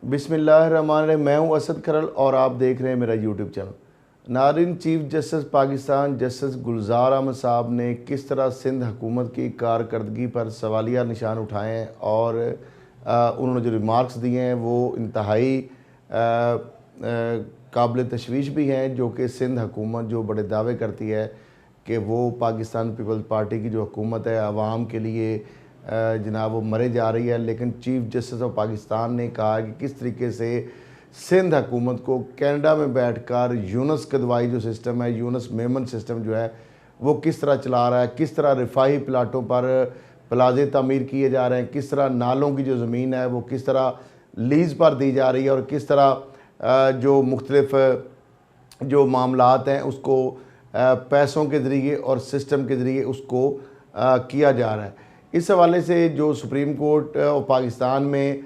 बिस्मिल्लाहिर्रहमानिर्रहीम। मैं हूं असद खरल और आप देख रहे हैं मेरा यूट्यूब चैनल। नाज़रीन, चीफ जस्टिस पाकिस्तान जस्टिस गुलजार अहमद साहब ने किस तरह सिंध हुकूमत की कारकर्दगी पर सवालिया निशान उठाए हैं और उन्होंने जो रिमार्क्स दिए हैं वो इंतहाई काबिल तशवीश भी हैं, जो कि सिंध हुकूमत जो बड़े दावे करती है कि वो पाकिस्तान पीपल्स पार्टी की जो हुकूमत है आवाम के लिए जनाब वो मरे जा रही है। लेकिन चीफ जस्टिस ऑफ पाकिस्तान ने कहा कि किस तरीके से सिंध हुकूमत को कनाडा में बैठकर यूनस कदवाई जो सिस्टम है, यूनस मेमन सिस्टम जो है वो किस तरह चला रहा है, किस तरह रिफाही प्लाटों पर प्लाजे तामीर किए जा रहे हैं, किस तरह नालों की जो ज़मीन है वो किस तरह लीज़ पर दी जा रही है और किस तरह जो मुख्तलिफ जो मामलात हैं उसको पैसों के ज़रिए और सिस्टम के ज़रिए उसको किया जा रहा है। इस हवाले से जो सुप्रीम कोर्ट ऑफ पाकिस्तान में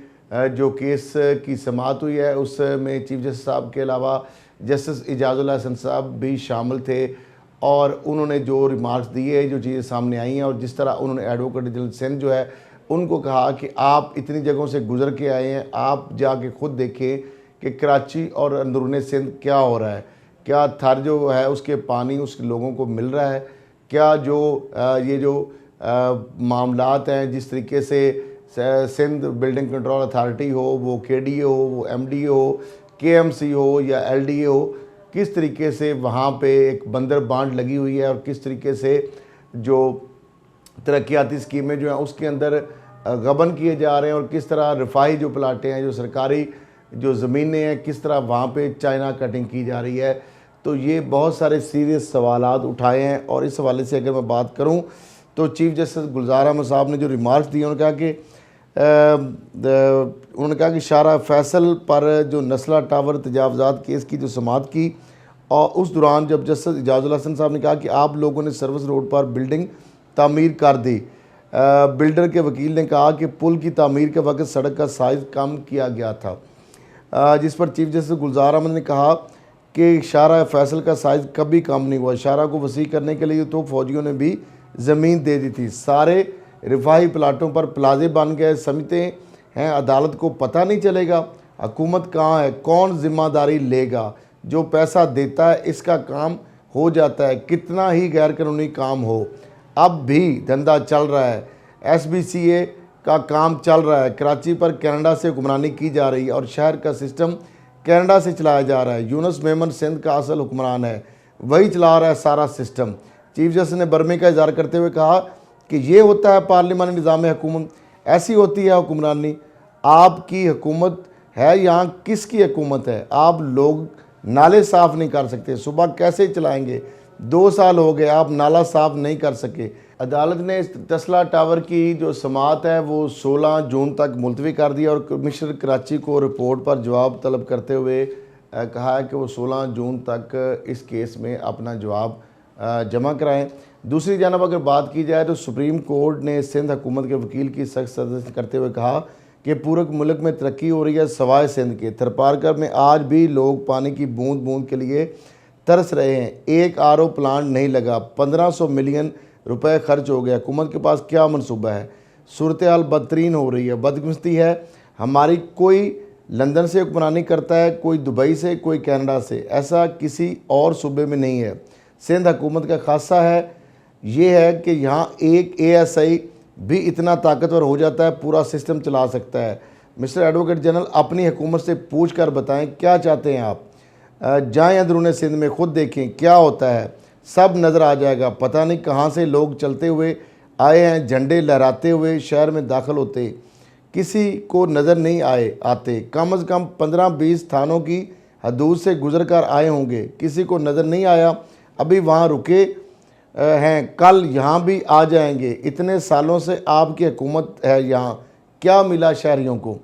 जो केस की समाअत हुई है उसमें चीफ जस्टिस साहब के अलावा जस्टिस इजाज़ुल हसन साहब भी शामिल थे और उन्होंने जो रिमार्क्स दिए, जो चीज़ें सामने आई हैं और जिस तरह उन्होंने एडवोकेट जनरल सिंध जो है उनको कहा कि आप इतनी जगहों से गुजर के आए हैं, आप जाके खुद देखें कि कराची और अंदरूनी सिंध क्या हो रहा है, क्या थर जो है उसके पानी उस लोगों को मिल रहा है, क्या जो ये जो मामलात हैं जिस तरीके से सिंध बिल्डिंग कंट्रोल अथॉरिटी हो, वो KDA हो, वो MDA हो, KMC हो या LDA हो, किस तरीके से वहाँ पे एक बंदर बांध लगी हुई है और किस तरीके से जो तरक्याती स्कीमें जो हैं उसके अंदर गबन किए जा रहे हैं और किस तरह रफाही जो प्लाटें हैं, जो सरकारी जो ज़मीनें हैं, किस तरह वहाँ पे चाइना कटिंग की जा रही है। तो ये बहुत सारे सीरियस सवालात उठाए हैं और इस हवाले से अगर मैं बात करूँ तो चीफ जस्टिस गुलजार अहमद साहब ने जो रिमार्क्स दिए उन्होंने कहा कि शारा फैसल पर जो नस्ला टावर तजावज़ात केस की जो समाअत की और उस दौरान जब जस्टिस इजाज़ुल हसन साहब ने कहा कि आप लोगों ने सर्विस रोड पर बिल्डिंग तामीर कर दी, बिल्डर के वकील ने कहा कि पुल की तामीर के वक्त सड़क का साइज़ कम किया गया था, जिस पर चीफ जस्टिस गुलजार अहमद ने कहा कि शारा फैसल का साइज़ कभी कम नहीं हुआ, शारा को वसी करने के लिए तो फ़ौजियों ने भी ज़मीन दे दी थी, सारे रिफाही प्लाटों पर प्लाजे बन गए। समझते हैं अदालत को पता नहीं चलेगा हुकूमत कहाँ है, कौन ज़िम्मेदारी लेगा, जो पैसा देता है इसका काम हो जाता है, कितना ही गैर कानूनी काम हो अब भी धंधा चल रहा है, SBCA का काम चल रहा है, कराची पर कनाडा से हुक्मरानी की जा रही है और शहर का सिस्टम कनाडा से चलाया जा रहा है, यूनुस मेमन सिंध का असल हुक्मरान है, वही चला रहा है सारा सिस्टम। चीफ जस्टिस ने बर्मे का इज़हार करते हुए कहा कि ये होता है पार्लिमानी निज़ाम हुकूमत, ऐसी होती है हुक्मरानी। आपकी हुकूमत है, यहाँ किसकी हुकूमत है? आप लोग नाले साफ़ नहीं कर सकते, सुबह कैसे चलाएंगे? 2 साल हो गए आप नाला साफ़ नहीं कर सके। अदालत ने तस्ला टावर की जो समाअत है वो 16 जून तक मुलतवी कर दिया और कमिश्नर कराची को रिपोर्ट पर जवाब तलब करते हुए कहा है कि वो 16 जून तक इस केस में अपना जवाब जमा कराएं। दूसरी जानब अगर बात की जाए तो सुप्रीम कोर्ट ने सिंध हुकूमत के वकील की सख्त सदस्य करते हुए कहा कि पूरे मुल्क में तरक्की हो रही है सवाए सिंध के। थरपारकर में आज भी लोग पानी की बूंद बूंद के लिए तरस रहे हैं, एक RO प्लांट नहीं लगा, 1500 मिलियन रुपए खर्च हो गया, हुकूमत के पास क्या मनसूबा है? सूरत हाल बदतरीन हो रही है, बदकिस्मती है हमारी, कोई लंदन से हुक्मरानी करता है, कोई दुबई से, कोई कनाडा से, ऐसा किसी और सूबे में नहीं है। सिंध हुकूमत का खासा है ये है कि यहाँ एक ASI भी इतना ताकतवर हो जाता है, पूरा सिस्टम चला सकता है। मिस्टर एडवोकेट जनरल, अपनी हुकूमत से पूछ कर बताएं क्या चाहते हैं आप, जाएँ अंदरूनी सिंध में खुद देखें क्या होता है, सब नज़र आ जाएगा। पता नहीं कहाँ से लोग चलते हुए आए हैं, झंडे लहराते हुए शहर में दाखिल होते, किसी को नज़र नहीं आते, कम अज़ कम 15-20 थानों की हदूद से गुजर कर आए होंगे, किसी को नज़र नहीं आया, अभी वहाँ रुके हैं, कल यहाँ भी आ जाएंगे। इतने सालों से आपकी हुकूमत है, यहाँ क्या मिला शहरियों को?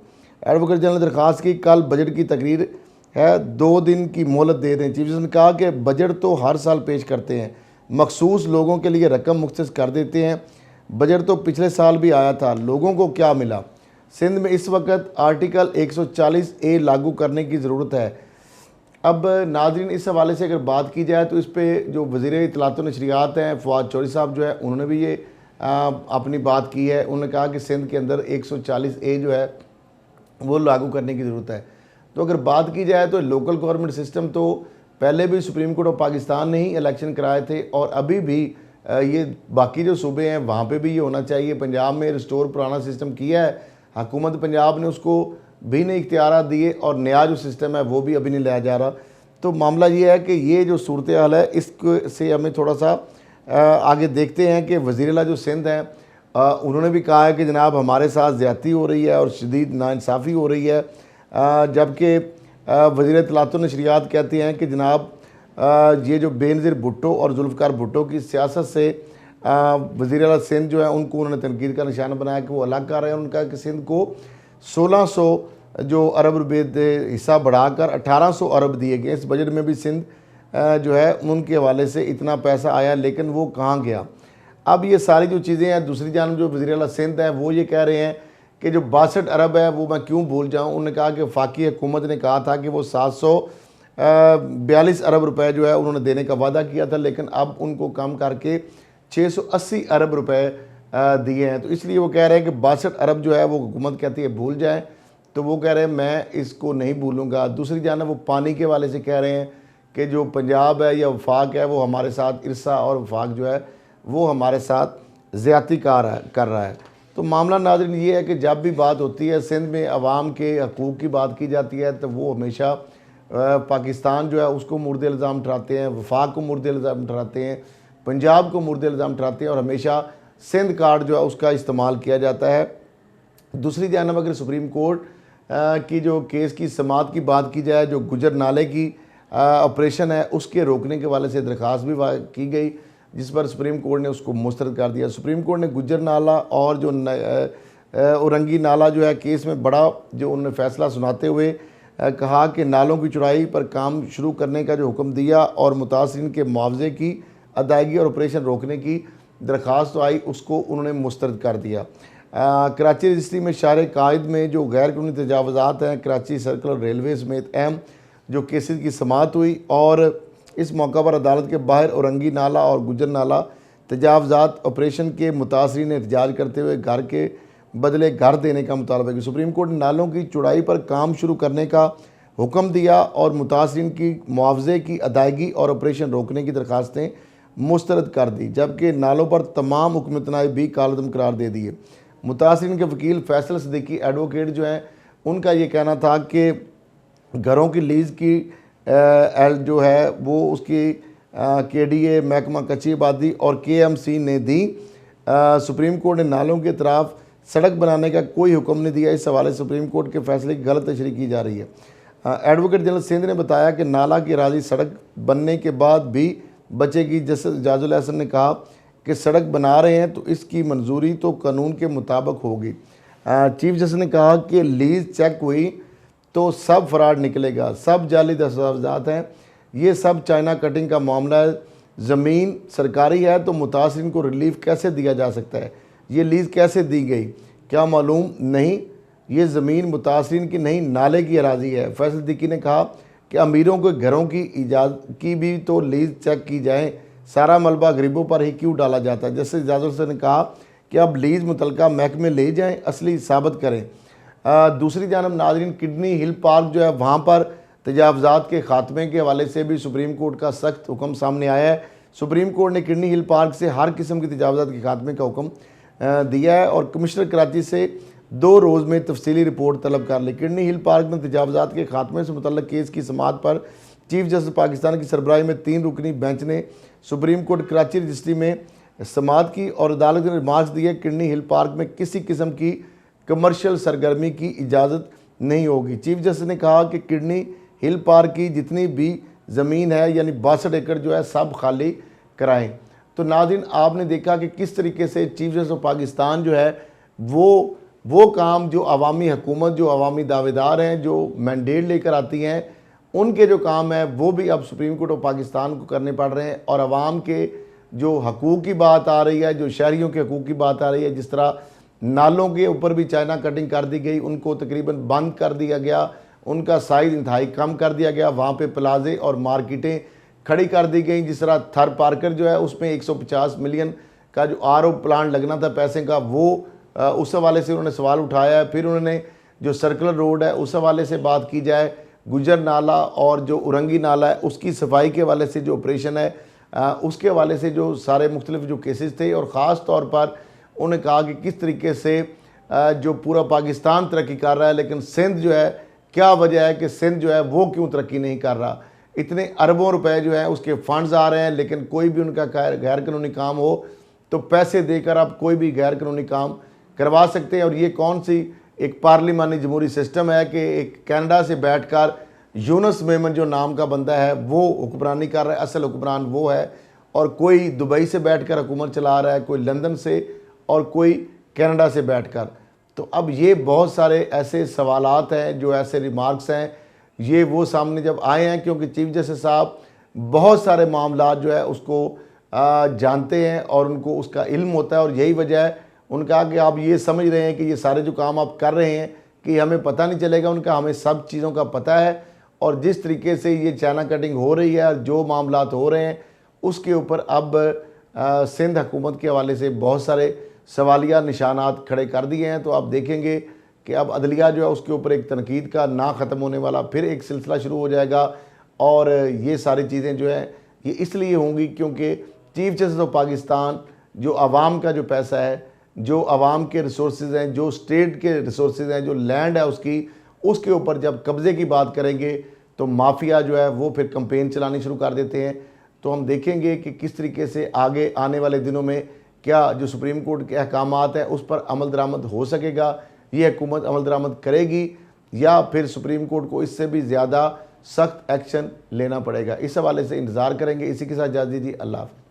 एडवोकेट जनरल ने दरख्वास्त की कल बजट की तकरीर है, 2 दिन की मोहलत दे दें। चीफ जस्टिस ने कहा कि बजट तो हर साल पेश करते हैं, मखसूस लोगों के लिए रकम मुख्तस कर देते हैं, बजट तो पिछले साल भी आया था, लोगों को क्या मिला? सिंध में इस वक्त आर्टिकल 140A लागू करने की ज़रूरत है। अब नाज़रीन, इस हवाले से अगर बात की जाए तो इस पर जो वज़ीर इत्तलात व नशरियात हैं फवाद चौधरी साहब जो है उन्होंने भी ये अपनी बात की है। उन्होंने कहा कि सिंध के अंदर 140A जो है वो लागू करने की ज़रूरत है। तो अगर बात की जाए तो लोकल गवर्नमेंट सिस्टम तो पहले भी सुप्रीम कोर्ट ऑफ पाकिस्तान ने ही इलेक्शन कराए थे और अभी भी ये बाकी जो सूबे हैं वहाँ पे भी ये होना चाहिए। पंजाब में रिस्टोर पुराना सिस्टम किया है, हुकूमत पंजाब ने उसको भी नहीं इख्तियार दिए और नया जो सिस्टम है वो भी अभी नहीं लाया जा रहा। तो मामला ये है कि ये जो सूरत हाल है इससे हमें थोड़ा सा आगे देखते हैं कि वज़ीर-ए-आला जो सिंध हैं उन्होंने भी कहा है कि जनाब हमारे साथ ज़्यादती हो रही है और शदीद नाइंसाफ़ी हो रही है, जबकि वज़ीर इत्तलात व नशरियात कहते हैं कि जनाब ये जो बेनज़ीर भुट्टो और जुल्फ़िकार भुट्टो की सियासत से वज़ीर-ए-आला सिंध जो है उनको उन्होंने तनकीद का निशाना बनाया कि वो अलग कर रहे हैं। उनका कि सिंध को 1600 जो अरब रुपये हिस्सा बढ़ाकर 1800 अरब दिए गए। इस बजट में भी सिंध जो है उनके हवाले से इतना पैसा आया, लेकिन वो कहाँ गया। अब ये सारी जो चीज़ें हैं, दूसरी जानब जो वज़ीर-ए-आला सिंध है वो ये कह रहे हैं कि जो 62 अरब है वो मैं क्यों भूल जाऊँ। उन्होंने कहा कि वफाकी हुकूमत ने कहा था कि वो 742 अरब रुपए जो है उन्होंने देने का वादा किया था, लेकिन अब उनको कम करके 680 अरब रुपए दिए हैं। तो इसलिए वो कह रहे हैं कि 62 अरब जो है वो हुकूमत कहती है भूल जाएँ, तो वो कह रहे हैं मैं इसको नहीं भूलूँगा। दूसरी जानब वो पानी के वाले से कह रहे हैं कि जो पंजाब है या वफाक है वो हमारे साथ इरसा और वफाक जो है वो हमारे साथ ज़्यादती कर रहा है। तो मामला नाज़रीन ये है कि जब भी बात होती है सिंध में अवाम के हकूक़ की बात की जाती है तो वो हमेशा पाकिस्तान जो है उसको मुर्द इल्ज़ाम ठहराते हैं, वफाक को मुर्द इल्ज़ाम ठहराते हैं, पंजाब को मुर्द इल्ज़ाम ठहराते हैं और हमेशा सिंध कार्ड जो है उसका इस्तेमाल किया जाता है। दूसरी जानब अगर सुप्रीम कोर्ट की जो केस की समाअत की बात की जाए, जो गुजर नाले की ऑपरेशन है उसके रोकने के वाले से दरख्वास्त भी की गई, जिस पर सुप्रीम कोर्ट ने उसको मुस्तरद कर दिया। सुप्रीम कोर्ट ने गुजर नाला और जो औरंगी नाला जो है केस में बड़ा जो उन्होंने फ़ैसला सुनाते हुए कहा कि नालों की चौड़ाई पर काम शुरू करने का जो हुक्म दिया और मुतासरीन के मुआवजे की अदायगी और ऑपरेशन रोकने की दरख्वास्त तो आई उसको उन्होंने मुस्तरद कर दिया। कराची रजिस्ट्री में शार कायद में जो गैर कानूनी तजावज़ात हैं, कराची सर्कल और रेलवे समेत अहम जो केसेस की समाअत हुई और इस मौका पर अदालत के बाहर औरंगी नाला और गुजर नाला तजावज़ात ऑपरेशन के मुतासरीन ने एहतजाज करते हुए घर के बदले घर देने का मुतालबा किया। सुप्रीम कोर्ट ने नालों की चौड़ाई पर काम शुरू करने का हुक्म दिया और मुतासरीन की मुआवजे की अदायगी और ऑपरेशन रोकने की दरख्वास्तें मुस्तरद कर दी, जबकि नालों पर तमाम हुक्म तनाई भी कालदम करार दे दिए। मुतासरीन के वकील फैसल सिद्दीकी एडवोकेट जो हैं उनका ये कहना था कि घरों की लीज़ की जो है वो उसकी KDA महकमा कच्ची आबादी और KMC ने दी। सुप्रीम कोर्ट ने नालों के तरफ सड़क बनाने का कोई हुक्म नहीं दिया। इस हवाले से सुप्रीम कोर्ट के फैसले की गलत तशरीह की जा रही है। एडवोकेट जनरल सिंध ने बताया कि नाला की राजी सड़क बनने के बाद भी बचेगी। जस्टिस एजाजुल हसन ने कहा कि सड़क बना रहे हैं तो इसकी मंजूरी तो कानून के मुताबिक होगी। चीफ जस्टिस ने कहा कि लीज चेक हुई तो सब फ्रॉड निकलेगा, सब जाली दस्तावेज़ात हैं, ये सब चाइना कटिंग का मामला है। ज़मीन सरकारी है तो मुतासरीन को रिलीफ कैसे दिया जा सकता है, ये लीज़ कैसे दी गई क्या मालूम नहीं, ये ज़मीन मुतासरीन की नहीं नाले की अराजी है। फैसल सिद्दीकी ने कहा कि अमीरों के घरों की इजाज़त की भी तो लीज़ चेक की जाए, सारा मलबा गरीबों पर ही क्यों डाला जाता है। जैसे एजाजुल हसन ने कहा कि अब लीज़ मुतलका महकमे ले जाएं, असली साबित करें। दूसरी जानब नाज़रीन किडनी हिल पार्क जो है वहाँ पर तजावज़ात के ख़ात्मे के हवाले से भी सुप्रीम कोर्ट का सख्त हुक्म सामने आया है। सुप्रीम कोर्ट ने किडनी हिल पार्क से हर किस्म की तजावज़ात के ख़ात्मे का हुक्म दिया है और कमिश्नर कराची से 2 रोज़ में तफसीली रिपोर्ट तलब कर ली। किडनी हिल पार्क में तजावज़ात के ख़ात्मे से मुतल्लिक़ केस की समाअत पर चीफ जस्टिस पाकिस्तान की सरबराही में 3 रुकनी बेंच ने सुप्रीम कोर्ट कराची रजिस्ट्री में समाअत की और अदालत ने रिमार्क्स दिए किडनी हिल पार्क में किसी किस्म की कमर्शियल सरगर्मी की इजाज़त नहीं होगी। चीफ जस्टिस ने कहा कि किडनी हिल पार्क की जितनी भी ज़मीन है यानी 62 एकड़ जो है सब खाली कराएं। तो नाज़रीन आपने देखा कि किस तरीके से चीफ जस्टिस ऑफ पाकिस्तान जो है वो काम जो अवामी हुकूमत, जो अवामी दावेदार हैं, जो मैंडेट लेकर आती हैं, उनके जो काम है वो भी अब सुप्रीम कोर्ट ऑफ पाकिस्तान को करने पड़ रहे हैं। और अवाम के जो हकूक़ की बात आ रही है, जो शहरियों के हकूक़ की बात आ रही है, जिस तरह नालों के ऊपर भी चाइना कटिंग कर दी गई, उनको तकरीबन बंद कर दिया गया, उनका साइज़ इंतहाई कम कर दिया गया, वहाँ पे प्लाजे और मार्केटें खड़ी कर दी गई। जिस तरह थर पार्कर जो है उसमें 150 मिलियन का जो RO प्लांट लगना था पैसे का, वो उस हवाले से उन्होंने सवाल उठाया है। फिर उन्होंने जो सर्कुलर रोड है उस हवाले से बात की जाए, गुजर नाला और जो उरंगी नाला है उसकी सफाई के हवाले से जो ऑपरेशन है उसके हवाले से जो सारे मुख्तलिफ जो केसेस थे, और ख़ास तौर पर उन्होंने कहा कि किस तरीके से जो पूरा पाकिस्तान तरक्की कर रहा है लेकिन सिंध जो है, क्या वजह है कि सिंध जो है वो क्यों तरक्की नहीं कर रहा। इतने अरबों रुपए जो है उसके फंड्स आ रहे हैं, लेकिन कोई भी उनका गैर कानूनी काम हो तो पैसे देकर आप कोई भी गैर कानूनी काम करवा सकते हैं। और ये कौन सी एक पार्लिमानी जमहूरी सिस्टम है कि एक कनाडा से बैठकर यूनुस मेमन जो नाम का बंदा है वो हुक्मरानी कर रहा है, असल हुक्मरान वो है, और कोई दुबई से बैठकर हुकूमत चला रहा है, कोई लंदन से और कोई कनाडा से बैठकर। तो अब ये बहुत सारे ऐसे सवालात हैं, जो ऐसे रिमार्क्स हैं, ये वो सामने जब आए हैं क्योंकि चीफ जस्टिस साहब बहुत सारे मामला जो है उसको जानते हैं और उनको उसका इल्म होता है। और यही वजह है उनका कि आप ये समझ रहे हैं कि ये सारे जो काम आप कर रहे हैं कि हमें पता नहीं चलेगा, उनका हमें सब चीज़ों का पता है। और जिस तरीके से ये चाइना कटिंग हो रही है और जो मामलात हो रहे हैं उसके ऊपर अब सिंध हुकूमत के हवाले से बहुत सारे सवालिया निशानात खड़े कर दिए हैं। तो आप देखेंगे कि अब अदलिया जो है उसके ऊपर एक तनकीद का ना ख़त्म होने वाला फिर एक सिलसिला शुरू हो जाएगा। और ये सारी चीज़ें जो है ये इसलिए होंगी क्योंकि चीफ जस्टिस ऑफ पाकिस्तान जो आवाम का जो पैसा है, जो आवाम के रिसोर्सेज हैं, जो स्टेट के रिसोर्सेज हैं, जो लैंड है उसके ऊपर जब कब्ज़े की बात करेंगे तो माफिया जो है वो फिर कंपेन चलानी शुरू कर देते हैं। तो हम देखेंगे कि किस तरीके से आगे आने वाले दिनों में क्या जो सुप्रीम कोर्ट के अहकामात हैं उस पर अमल दरामद हो सकेगा, ये हुकूमत अमल दरामद करेगी, या फिर सुप्रीम कोर्ट को इससे भी ज़्यादा सख्त एक्शन लेना पड़ेगा। इस हवाले से इंतज़ार करेंगे। इसी के साथ इजाज़त दीजिए। अल्लाह हाफ़िज़।